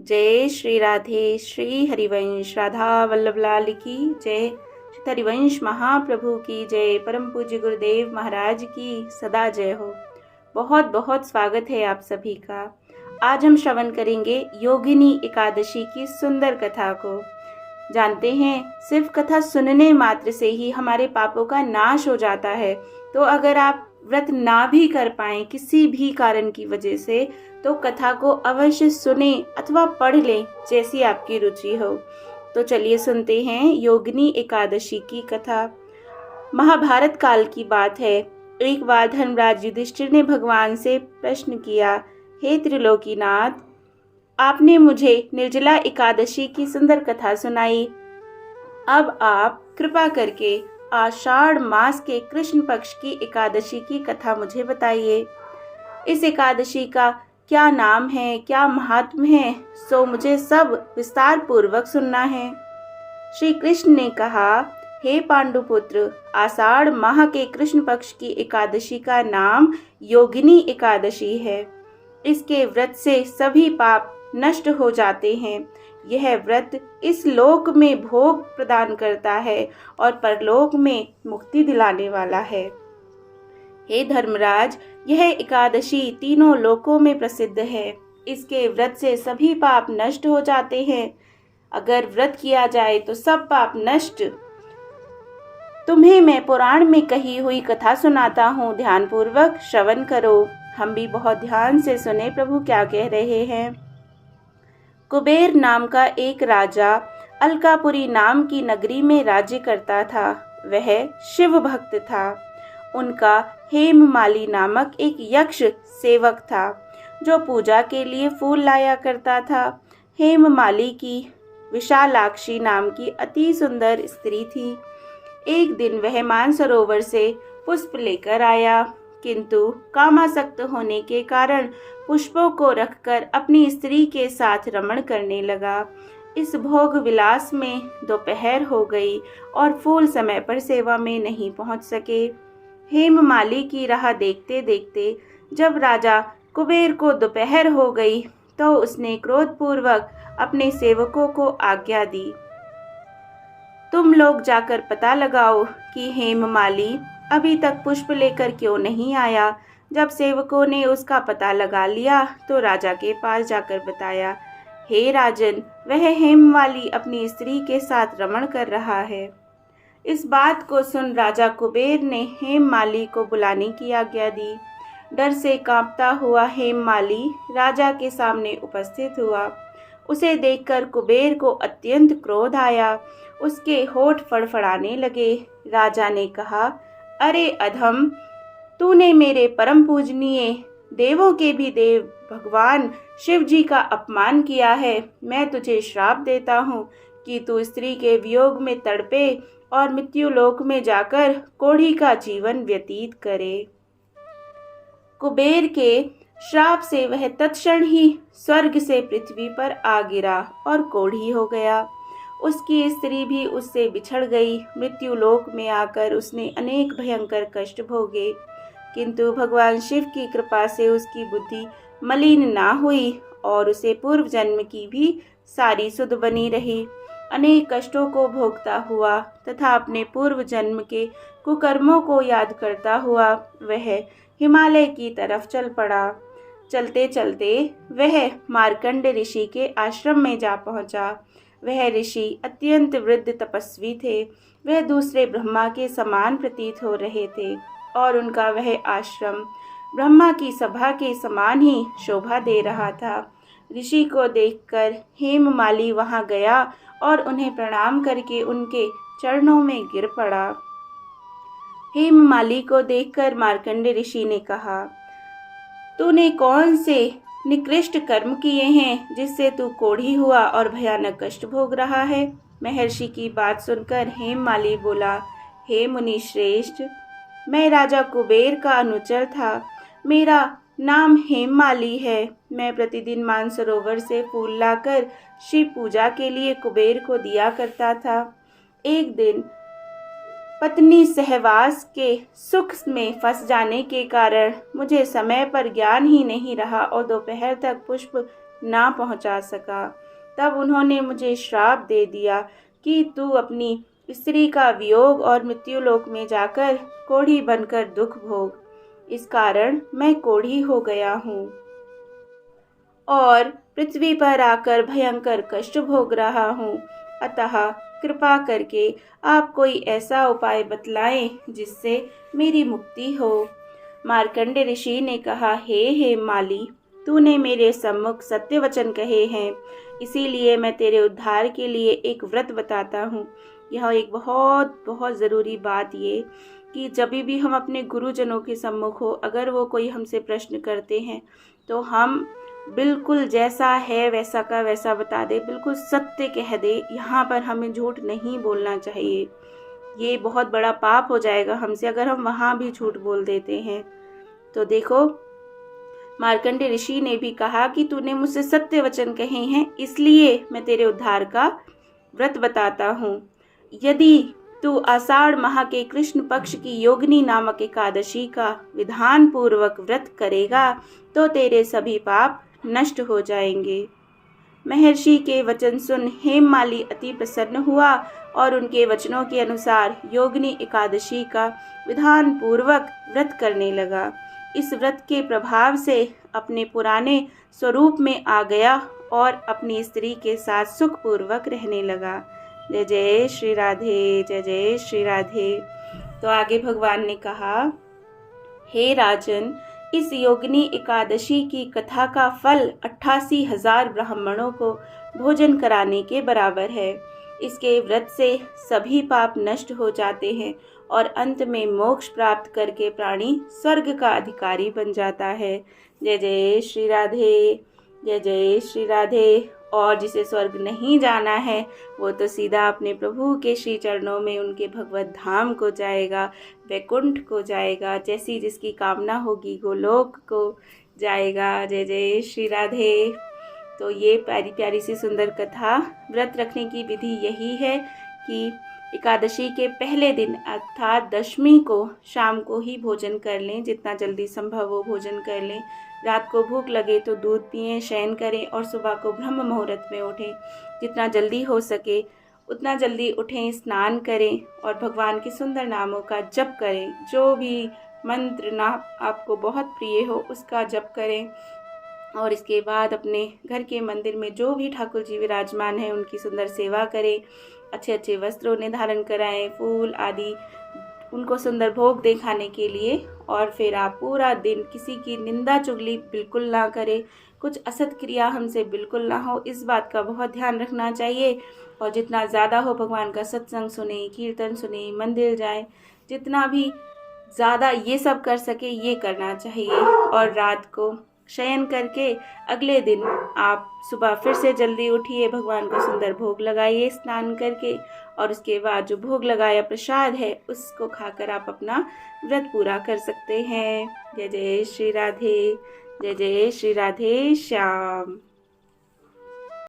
जय श्री राधे। श्री हरिवंश राधा वल्लभ लाल की जय। श्री हरिवंश महाप्रभु की जय। परम पूज्य गुरुदेव महाराज की सदा जय हो। बहुत बहुत स्वागत है आप सभी का। आज हम श्रवण करेंगे योगिनी एकादशी की सुंदर कथा को। जानते हैं सिर्फ कथा सुनने मात्र से ही हमारे पापों का नाश हो जाता है। तो अगर आप व्रत ना भी कर पाएं किसी भी कारण की वजह से, तो कथा को अवश्य सुने अथवा पढ़ लें, जैसी आपकी रुचि हो। तो चलिए सुनते हैं योगिनी एकादशी की कथा। महाभारत काल की बात है। एक बार धर्मराज युधिष्ठिर ने भगवान से प्रश्न किया, हे त्रिलोकीनाथ, आपने मुझे निर्जला एकादशी की सुंदर कथा सुनाई। अब आप कृपा करके आषाढ़ मास के कृष्ण पक्ष की एकादशी की कथा मुझे बताइए। इस एकादशी का क्या नाम है, क्या महात्म्य है, सो मुझे सब विस्तार पूर्वक सुनना है। श्री कृष्ण ने कहा, हे पांडुपुत्र, आषाढ़ माह के कृष्ण पक्ष की एकादशी का नाम योगिनी एकादशी है। इसके व्रत से सभी पाप नष्ट हो जाते हैं। यह व्रत इस लोक में भोग प्रदान करता है और परलोक में मुक्ति दिलाने वाला है। हे धर्मराज, यह एकादशी तीनों लोकों में प्रसिद्ध है। इसके व्रत से सभी पाप नष्ट हो जाते हैं। अगर व्रत किया जाए तो सब पाप नष्ट। तुम्हें मैं पुराण में कही हुई कथा सुनाता हूँ, ध्यान पूर्वक श्रवण करो। हम भी बहुत ध्यान से सुने प्रभु क्या कह रहे हैं। कुबेर नाम का एक राजा अलकापुरी नाम की नगरी में राज्य करता था। वह शिव भक्त था। उनका हेममाली नामक एक यक्ष सेवक था, जो पूजा के लिए फूल लाया करता था। हेममाली की विशालाक्षी नाम की अति सुंदर स्त्री थी। एक दिन वह मानसरोवर से पुष्प लेकर आया, किंतु कामासक्त होने के कारण पुष्पों को रखकर अपनी स्त्री के साथ रमण करने लगा। इस भोग विलास में दोपहर हो गई और फूल समय पर सेवा में नहीं पहुंच सके। हेममाली की राह देखते देखते जब राजा कुबेर को दोपहर हो गई, तो उसने क्रोधपूर्वक अपने सेवकों को आज्ञा दी, तुम लोग जाकर पता लगाओ कि हेममाली अभी तक पुष्प लेकर क्यों नहीं आया। जब सेवकों ने उसका पता लगा लिया तो राजा के पास जाकर बताया, हे राजन, वह हेममाली अपनी स्त्री के साथ रमण कर रहा है। इस बात को सुन राजा कुबेर ने हेममाली को बुलाने की आज्ञा दी। डर से कांपता हुआ हेममाली राजा के सामने उपस्थित हुआ। उसे देखकर कुबेर को अत्यंत क्रोध आया। उसके होठ फड़फड़ाने लगे। राजा ने कहा, अरे अधम, तूने मेरे परम पूजनीय देवों के भी देव भगवान शिव जी का अपमान किया है। मैं तुझे श्राप देता हूँ कि तू स्त्री के वियोग में तड़पे और मृत्युलोक में जाकर कोढ़ी का जीवन व्यतीत करे। कुबेर के श्राप से वह तत्क्षण ही स्वर्ग से पृथ्वी पर आ गिरा और कोढ़ी हो गया। उसकी स्त्री भी उससे बिछड़ गई। मृत्युलोक में आकर उसने अनेक भयंकर कष्ट भोगे, किंतु भगवान शिव की कृपा से उसकी बुद्धि मलिन ना हुई और उसे पूर्व जन्म की भी सारी सुध बनी रही। अनेक कष्टों को भोगता हुआ तथा अपने पूर्व जन्म के कुकर्मों को याद करता हुआ वह हिमालय की तरफ चल पड़ा। चलते चलते वह मार्कंड ऋषि के आश्रम में जा पहुंचा। वह ऋषि अत्यंत वृद्ध तपस्वी थे। वह दूसरे ब्रह्मा के समान प्रतीत हो रहे थे और उनका वह आश्रम ब्रह्मा की सभा के समान ही शोभा दे रहा था। ऋषि को देखकर हेममाली वहां गया और उन्हें प्रणाम करके उनके चरणों में गिर पड़ा। हेममाली को देखकर मार्कंड ऋषि ने कहा, तूने कौन से निकृष्ट कर्म किए हैं जिससे तू कोढ़ी हुआ और भयानक कष्ट भोग रहा है। महर्षि की बात सुनकर हेममाली बोला, हे मुनि श्रेष्ठ, मैं राजा कुबेर का अनुचर था। मेरा नाम हेममाली है। मैं प्रतिदिन मानसरोवर से फूल लाकर शिव पूजा के लिए कुबेर को दिया करता था। एक दिन पत्नी सहवास के सुख में फंस जाने के कारण मुझे समय पर ज्ञान ही नहीं रहा और दोपहर तक पुष्प ना पहुंचा सका। तब उन्होंने मुझे श्राप दे दिया कि तू अपनी स्त्री का वियोग और मृत्युलोक में जाकर कोढ़ी बनकर दुख भोग। इस कारण मैं कोढ़ी हो गया हूँ और पृथ्वी पर आकर भयंकर कष्ट भोग रहा हूँ। अतः कृपा करके आप कोई ऐसा उपाय बतलाएं जिससे मेरी मुक्ति हो। मार्कंडे ऋषि ने कहा, हे माली, तूने मेरे सम्मुख सत्य वचन कहे हैं, इसीलिए मैं तेरे उद्धार के लिए एक व्रत बताता हूँ। यह एक बहुत बहुत ज़रूरी बात ये कि जब भी हम अपने गुरुजनों के सम्मुख हो, अगर वो कोई हमसे प्रश्न करते हैं तो हम बिल्कुल जैसा है वैसा का वैसा बता दे, बिल्कुल सत्य कह दे। यहाँ पर हमें झूठ नहीं बोलना चाहिए। ये बहुत बड़ा पाप हो जाएगा हमसे अगर हम वहाँ भी झूठ बोल देते हैं। तो देखो, मार्कंडे ऋषि ने भी कहा कि तूने मुझसे सत्य वचन कहे हैं, इसलिए मैं तेरे उद्धार का व्रत बताता हूँ। यदि तू आषाढ़ माह के कृष्ण पक्ष की योगिनी नामक एकादशी का विधान पूर्वक व्रत करेगा तो तेरे सभी पाप नष्ट हो जाएंगे। महर्षि के वचन सुन हेममाली अति प्रसन्न हुआ और उनके वचनों के अनुसार योगिनी एकादशी का विधान पूर्वक व्रत करने लगा। इस व्रत के प्रभाव से अपने पुराने स्वरूप में आ गया और अपनी स्त्री के साथ सुखपूर्वक रहने लगा। जय जय श्री राधे, जय जय श्री राधे। तो आगे भगवान ने कहा, हे राजन, इस योगिनी एकादशी की कथा का फल 88,000 ब्राह्मणों को भोजन कराने के बराबर है। इसके व्रत से सभी पाप नष्ट हो जाते हैं और अंत में मोक्ष प्राप्त करके प्राणी स्वर्ग का अधिकारी बन जाता है। जय जय श्री राधे, जय जय श्री राधे। और जिसे स्वर्ग नहीं जाना है वो तो सीधा अपने प्रभु के श्री चरणों में उनके भगवत धाम को जाएगा, वैकुंठ को जाएगा, जैसी जिसकी कामना होगी गोलोक को जाएगा। जय जय श्री राधे। तो ये प्यारी प्यारी सी सुंदर कथा। व्रत रखने की विधि यही है कि एकादशी के पहले दिन अर्थात दशमी को शाम को ही भोजन कर लें, जितना जल्दी संभव हो भोजन कर लें। रात को भूख लगे तो दूध पिएं, शयन करें और सुबह को ब्रह्म मुहूर्त में उठें। जितना जल्दी हो सके उतना जल्दी उठें, स्नान करें और भगवान के सुंदर नामों का जप करें। जो भी मंत्र नाम आपको बहुत प्रिय हो उसका जप करें और इसके बाद अपने घर के मंदिर में जो भी ठाकुर जी विराजमान हैं उनकी सुंदर सेवा करें। अच्छे अच्छे वस्त्र उन्हें धारण कराएं, फूल आदि उनको सुंदर भोग दिखाने के लिए। और फिर आप पूरा दिन किसी की निंदा चुगली बिल्कुल ना करें, कुछ असत क्रिया हमसे बिल्कुल ना हो, इस बात का बहुत ध्यान रखना चाहिए। और जितना ज़्यादा हो भगवान का सत्संग सुने, कीर्तन सुने, मंदिर जाएं, जितना भी ज़्यादा ये सब कर सके ये करना चाहिए। और रात को शयन करके अगले दिन आप सुबह फिर से जल्दी उठिए, भगवान को सुंदर भोग लगाइए स्नान करके और उसके बाद जो भोग लगाया प्रसाद है उसको खाकर आप अपना व्रत पूरा कर सकते हैं। जय जय श्री राधे, जय जय श्री राधे श्याम।